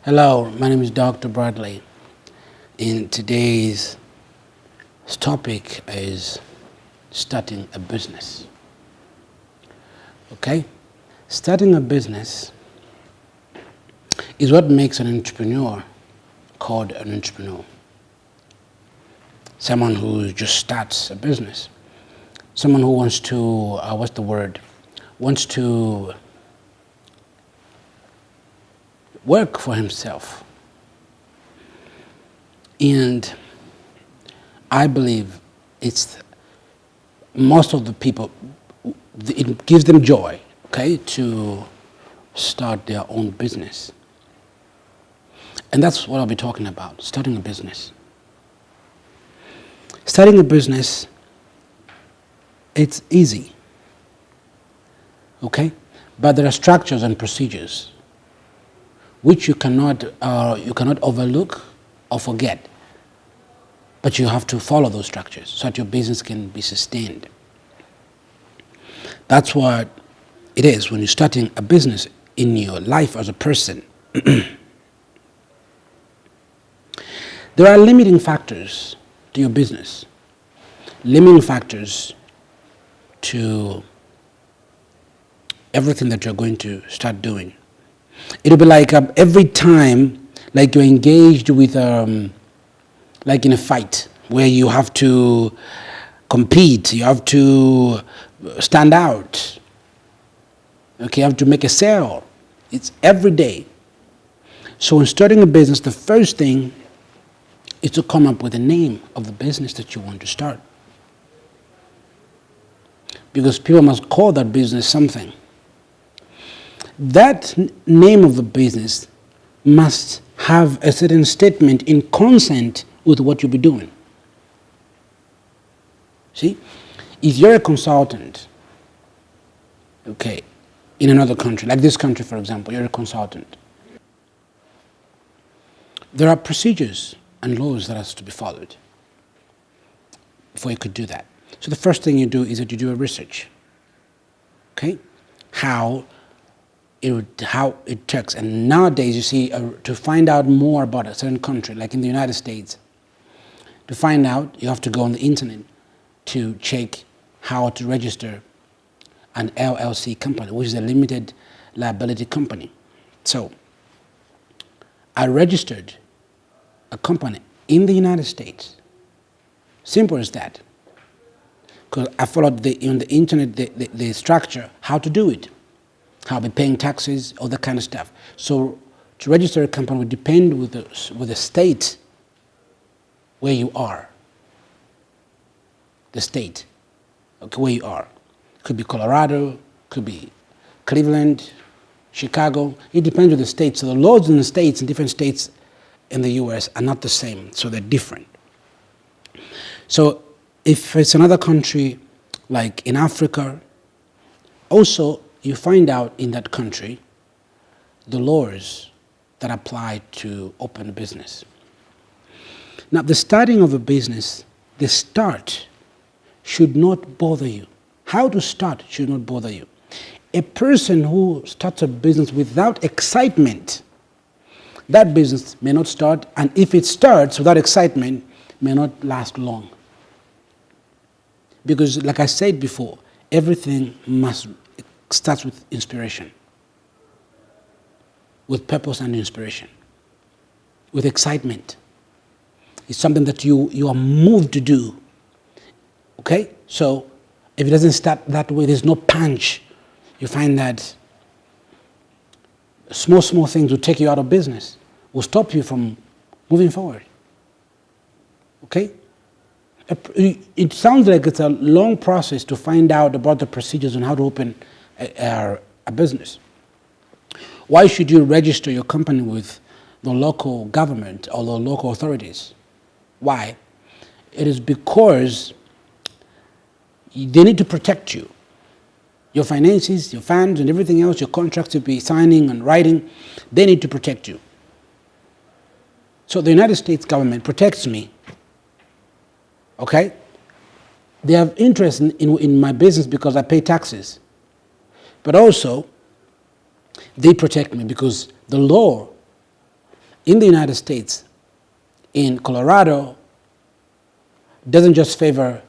Hello, my name is Dr. Bradley, and today's topic is starting a business. Okay? Starting a business is what makes an entrepreneur called an entrepreneur. Someone who just starts a business. Someone who wants to, wants to work for himself. And I believe it's most of the people, it gives them joy, okay, to start their own business. And that's what I'll be talking about, starting a business. Starting a business, it's easy, okay? But there are structures and procedures which you cannot overlook or forget. But you have to follow those structures so that your business can be sustained. That's what it is when you're starting a business in your life as a person. There are limiting factors to your business, limiting factors to everything that you're going to start doing. It'll be like every time, like you're engaged with, like in a fight where you have to compete, you have to stand out, okay, you have to make a sale. It's every day. So in starting a business, the first thing is to come up with a name of the business that you want to start. Because people must call that business something. That name of the business must have a certain statement in consent with what you'll be doing. See, if you're a consultant, okay, in another country, like this country for example, you're a consultant. There are procedures and laws that has to be followed before you could do that. So the first thing you do is that you do a research, okay, how it checks. And nowadays, you see, to find out more about a certain country, like in the United States, to find out, you have to go on the internet to check how to register an LLC company, which is a limited liability company. So I registered a company in the United States. Simple as that. Because I followed on the internet the structure, how to do it. How be paying taxes, all that kind of stuff. So to register a company would depend with the state where you are. The state, okay, where you are. Could be Colorado, could be Cleveland, Chicago. It depends on the state. So the laws in the states, in different states in the US are not the same, so they're different. So if it's another country, like in Africa, also you find out in that country the laws that apply to open a business. Now, the starting of a business, the start should not bother you. How to start should not bother you. A person who starts a business without excitement, that business may not start, and if it starts without excitement, may not last long. Because, like I said before, everything starts with inspiration, with purpose and inspiration, with excitement. It's something that you are moved to do. Okay? So if it doesn't start that way, there's no punch. You find that small things will take you out of business, will stop you from moving forward. Okay? It sounds like it's a long process to find out about the procedures on how to open a business. Why should you register your company with the local government or the local authorities? Why? It is because they need to protect you. Your finances, your funds, and everything else, your contracts to be signing and writing, they need to protect you. So the United States government protects me. Okay? They have interest in my business because I pay taxes. But also, they protect me because the law in the United States, in Colorado, doesn't just favor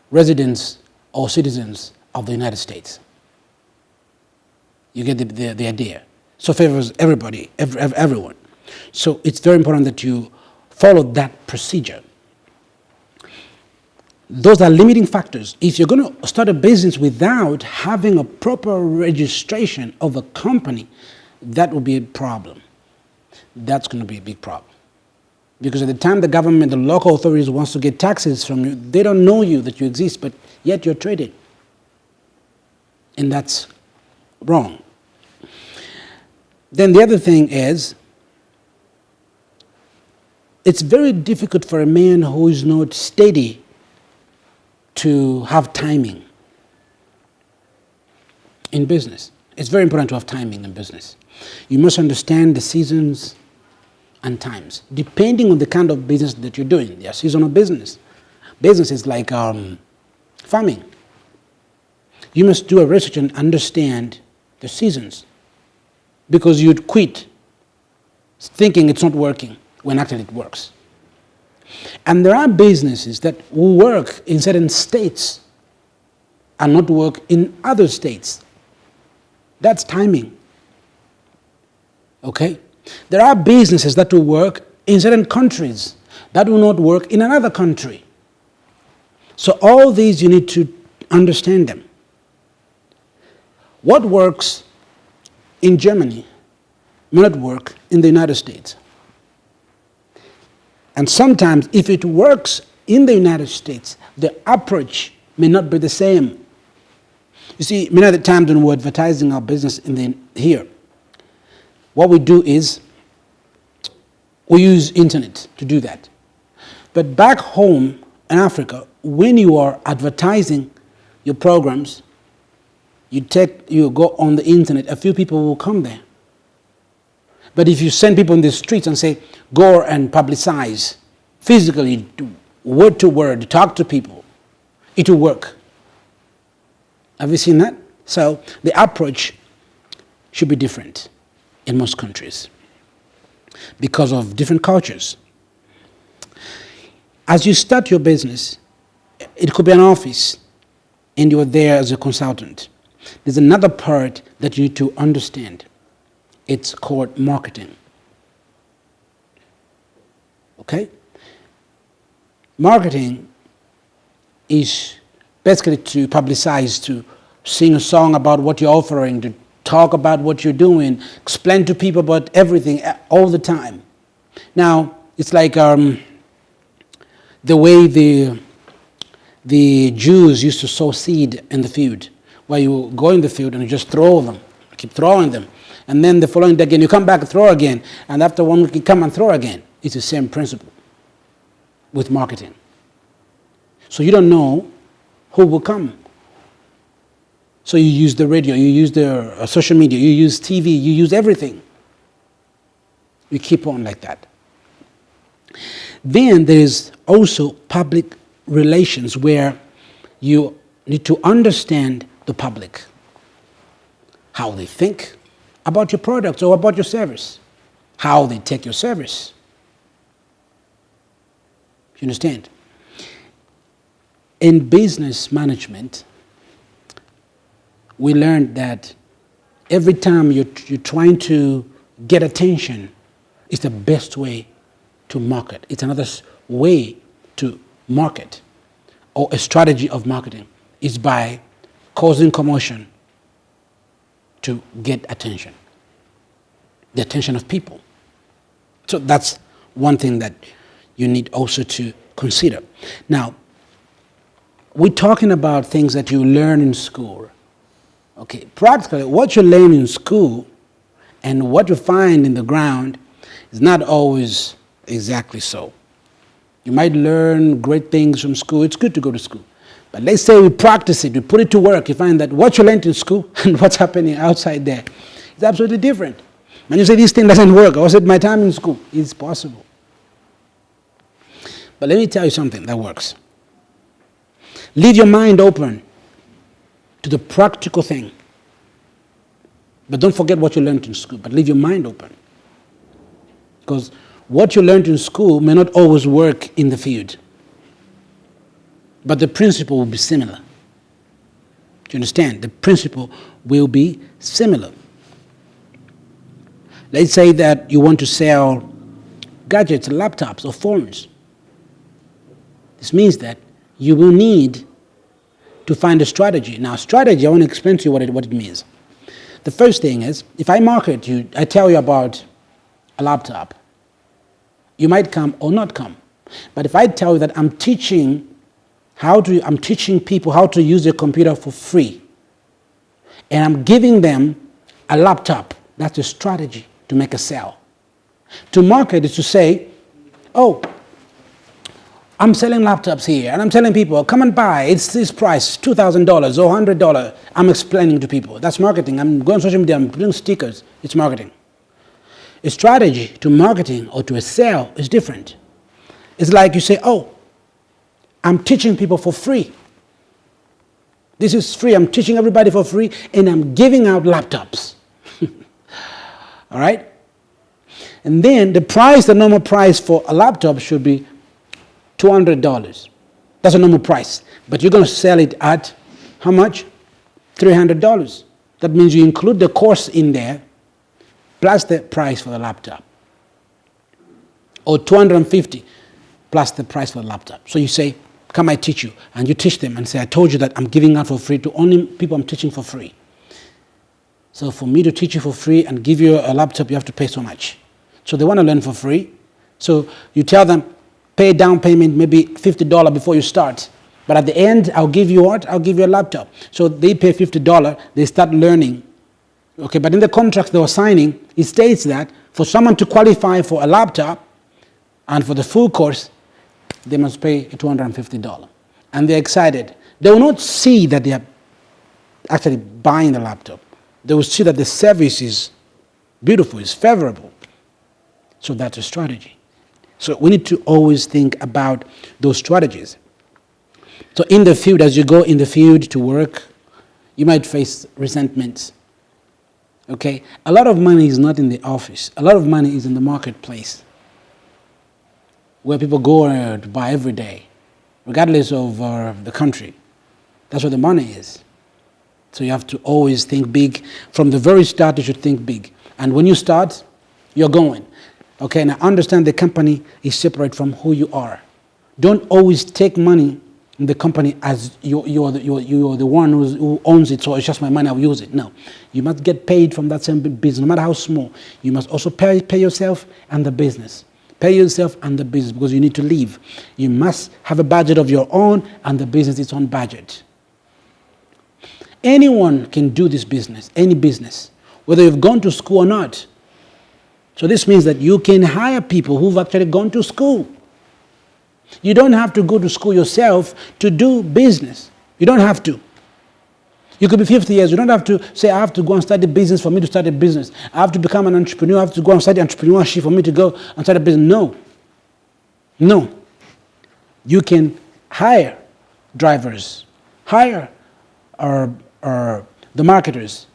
residents or citizens of the United States. You get the idea. So it favors everybody, everyone. So it's very important that you follow that procedure. Those are limiting factors. If you're going to start a business without having a proper registration of a company, that will be a problem. That's going to be a big problem. Because at the time the government, the local authorities wants to get taxes from you, they don't know you, that you exist, but yet you're trading. And that's wrong. Then the other thing is, it's very difficult for a man who is not steady to have timing in business. It's very important to have timing in business. You must understand the seasons and times, depending on the kind of business that you're doing. There are seasonal business. Business is like farming. You must do a research and understand the seasons, because you'd quit thinking it's not working when actually it works. And there are businesses that will work in certain states and not work in other states. That's timing. Okay? There are businesses that will work in certain countries that will not work in another country. So all these, you need to understand them. What works in Germany may not work in the United States. And sometimes, if it works in the United States, the approach may not be the same. You see, many of the times when we're advertising our business here, what we do is we use internet to do that. But back home in Africa, when you are advertising your programs, you go on the internet, a few people will come there. But if you send people in the streets and say, go and publicize, physically, word to word, talk to people, it will work. Have you seen that? So the approach should be different in most countries because of different cultures. As you start your business, it could be an office and you're there as a consultant. There's another part that you need to understand. It's called marketing. Okay? Marketing is basically to publicize, to sing a song about what you're offering, to talk about what you're doing, explain to people about everything all the time. Now, it's like the way the Jews used to sow seed in the field, where you go in the field and you just throw them, keep throwing them. And then the following day again, you come back and throw again. And after 1 week, you come and throw again. It's the same principle with marketing. So you don't know who will come. So you use the radio, you use the social media, you use TV, you use everything. You keep on like that. Then there's also public relations, where you need to understand the public, how they think about your product or about your service, how they take your service. You understand? In business management, we learned that every time you're trying to get attention, it's the best way to market. It's another way to market, or a strategy of marketing is by causing commotion to get attention, the attention of people. So that's one thing that you need also to consider. Now, we're talking about things that you learn in school. Okay, practically what you learn in school and what you find in the ground is not always exactly so. You might learn great things from school. It's good to go to school. But let's say we practice it, we put it to work, you find that what you learned in school and what's happening outside there is absolutely different. When you say this thing doesn't work, I was at my time in school, it's possible. But let me tell you something that works. Leave your mind open to the practical thing. But don't forget what you learned in school, but leave your mind open. Because what you learned in school may not always work in the field. But the principle will be similar. Do you understand? The principle will be similar. Let's say that you want to sell gadgets, laptops, or phones. This means that you will need to find a strategy. Now, strategy, I want to explain to you what it means. The first thing is, if I market you, I tell you about a laptop, you might come or not come. But if I tell you that I'm teaching people how to use a computer for free, and I'm giving them a laptop, that's a strategy to make a sale. To market is to say, oh, I'm selling laptops here, and I'm telling people, come and buy, it's this price, $2,000 or $100. I'm explaining to people. That's marketing. I'm going on social media, I'm putting stickers. It's marketing. A strategy to marketing or to a sale is different. It's like you say, oh, I'm teaching people for free. This is free. I'm teaching everybody for free, and I'm giving out laptops. All right? And then the normal price for a laptop should be $200. That's a normal price. But you're going to sell it at how much? $300. That means you include the course in there plus the price for the laptop. Or $250 plus the price for the laptop. So you say, come, I teach you. And you teach them and say, I told you that I'm giving out for free to only people I'm teaching for free. So for me to teach you for free and give you a laptop, you have to pay so much. So they want to learn for free. So you tell them, pay down payment, maybe $50 before you start. But at the end, I'll give you what? I'll give you a laptop. So they pay $50, they start learning. Okay, but in the contract they were signing, it states that for someone to qualify for a laptop and for the full course, they must pay $250. And they're excited. They will not see that they are actually buying the laptop. They will see that the service is beautiful, is favorable. So that's a strategy. So we need to always think about those strategies. So in the field, as you go in the field to work, you might face resentments. Okay? A lot of money is not in the office. A lot of money is in the marketplace, where people go to buy every day, regardless of the country. That's where the money is. So you have to always think big. From the very start, you should think big. And when you start, you're going. Okay, now understand the company is separate from who you are. Don't always take money in the company as you're the one who owns it, so it's just my money, I'll use it. No, you must get paid from that same business, no matter how small. You must also pay yourself and the business. Pay yourself and the business because you need to live. You must have a budget of your own and the business its own budget. Anyone can do this business, any business, whether you've gone to school or not. So this means that you can hire people who've actually gone to school. You don't have to go to school yourself to do business. You don't have to. You could be 50 years. You don't have to say, I have to go and study business for me to start a business. I have to become an entrepreneur. I have to go and study entrepreneurship for me to go and start a business. No. No. You can hire drivers, hire the marketers,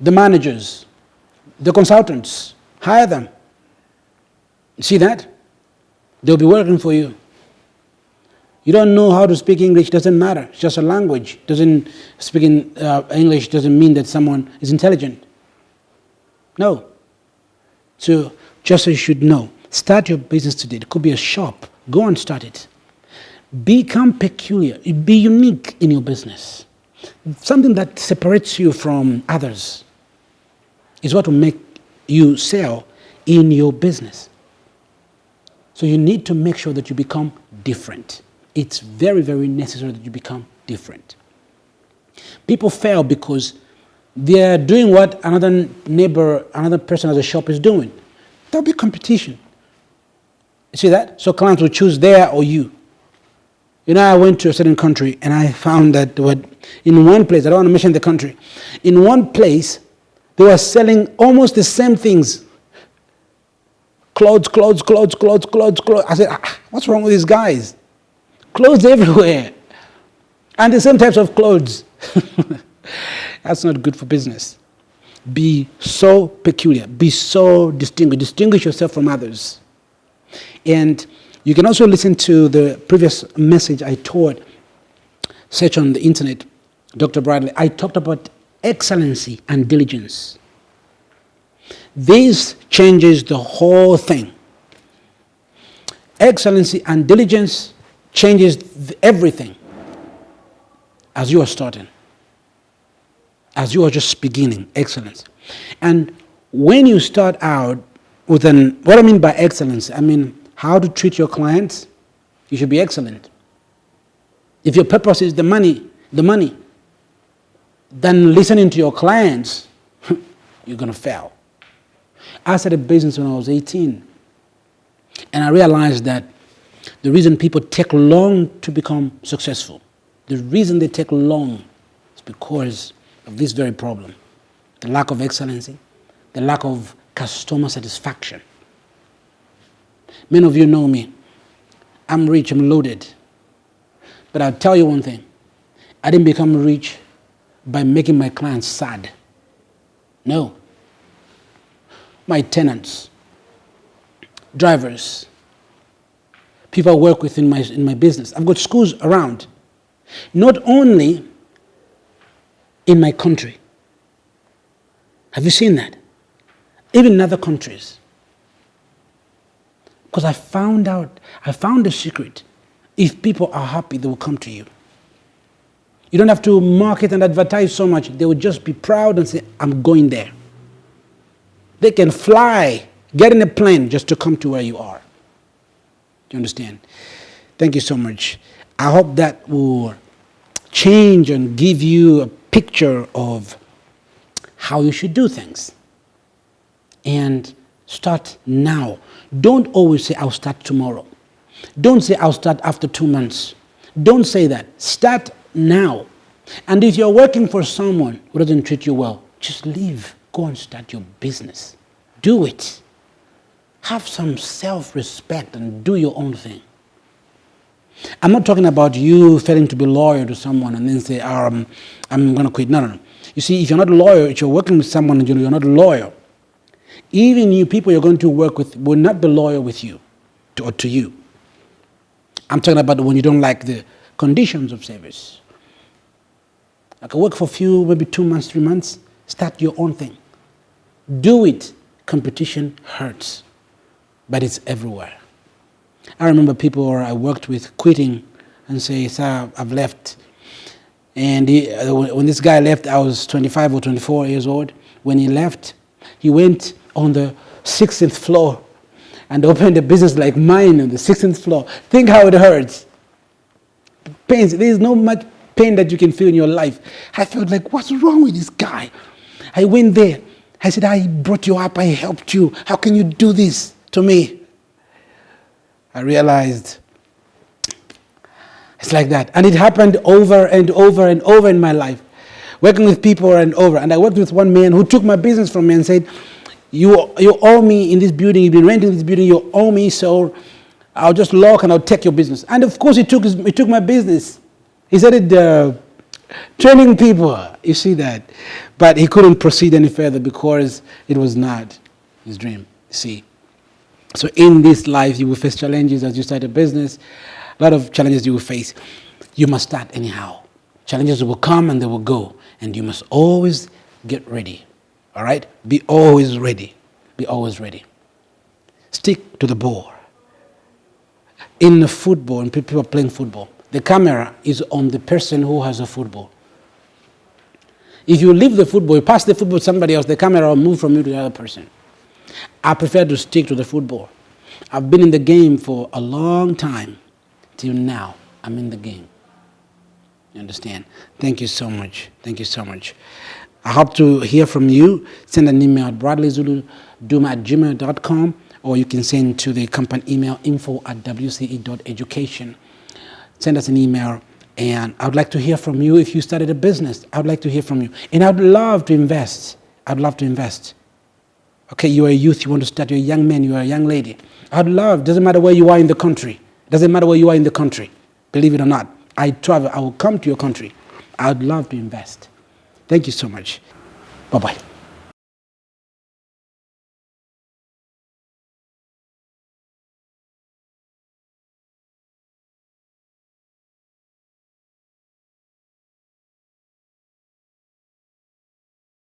the managers, the consultants. Hire them. See that? They'll be working for you. You don't know how to speak English, doesn't matter. It's just a language. Speaking English doesn't mean that someone is intelligent. No. So just so you should know, start your business today. It could be a shop. Go and start it. Become peculiar. Be unique in your business. Something that separates you from others is what will make you sell in your business. So you need to make sure that you become different. It's very, very necessary that you become different. People fail because they're doing what another person at the shop is doing. There'll be competition. You see that? So clients will choose there or you. You know, I went to a certain country and I found that in one place, I don't want to mention the country, in one place, they were selling almost the same things. Clothes. I said, what's wrong with these guys? Clothes everywhere. And the same types of clothes. That's not good for business. Be so peculiar. Be so distinguished. Distinguish yourself from others. And you can also listen to the previous message I taught. Search on the internet, Dr. Bradley. I talked about excellency and diligence. This changes the whole thing. Excellency and diligence changes everything as you are starting. As you are just beginning, excellence. And when you start out with what I mean by excellence, I mean how to treat your clients, you should be excellent. If your purpose is the money, then listening to your clients, you're going to fail. I started business when I was 18. And I realized that the reason people take long to become successful, the reason they take long is because of this very problem. The lack of excellency, the lack of customer satisfaction. Many of you know me. I'm rich, I'm loaded. But I'll tell you one thing. I didn't become rich by making my clients sad. No. My tenants, drivers, people I work with in my business. I've got schools around. Not only in my country. Have you seen that? Even in other countries. Because I found the secret. If people are happy, they will come to you. You don't have to market and advertise so much. They will just be proud and say, I'm going there. They can fly, get in a plane just to come to where you are. Do you understand? Thank you so much. I hope that will change and give you a picture of how you should do things. And start now. Don't always say, I'll start tomorrow. Don't say, I'll start after 2 months. Don't say that. Start now. And if you're working for someone who doesn't treat you well, just leave. Go and start your business. Do it. Have some self-respect and do your own thing. I'm not talking about you failing to be loyal to someone and then say, I'm going to quit. No. You see, if you're not loyal, if you're working with someone and you're not loyal, even you people you're going to work with will not be loyal with you or to you. I'm talking about when you don't like the conditions of service. I can work for a few, maybe 2 months, 3 months. Start your own thing. Do it. Competition hurts, but it's everywhere. I remember people I worked with quitting and say, sir, I've left. And when this guy left, I was 25 or 24 years old. When he left, he went on the 16th floor and opened a business like mine on the 16th floor. Think how it hurts. Pains. There is no much pain that you can feel in your life. I felt like, what's wrong with this guy? I went there. I said, I brought you up. I helped you. How can you do this to me? I realized it's like that. And it happened over and over and over in my life. Working with people and over. And I worked with one man who took my business from me and said, you owe me in this building. You've been renting this building. You owe me, so I'll just lock and I'll take your business. And of course, he took my business. He started training people. You see that. But he couldn't proceed any further because it was not his dream. See. So in this life, you will face challenges as you start a business. A lot of challenges you will face. You must start anyhow. Challenges will come and they will go. And you must always get ready. All right? Be always ready. Be always ready. Stick to the ball. In the football, and people are playing football, the camera is on the person who has a football. If you leave the football, you pass the football to somebody else, the camera will move from you to the other person. I prefer to stick to the football. I've been in the game for a long time. Till now, I'm in the game. You understand? Thank you so much. Thank you so much. I hope to hear from you. Send an email at bradleyzuluduma@gmail.com, or you can send to the company email info@wce.education. Send us an email, and I would like to hear from you. If you started a business, I would like to hear from you. And I would love to invest. I'd love to invest. Okay, you are a youth, you want to start, you're a young man, you are a young lady. I'd love, doesn't matter where you are in the country. Doesn't matter where you are in the country. Believe it or not. I travel, I will come to your country. I'd love to invest. Thank you so much. Bye-bye.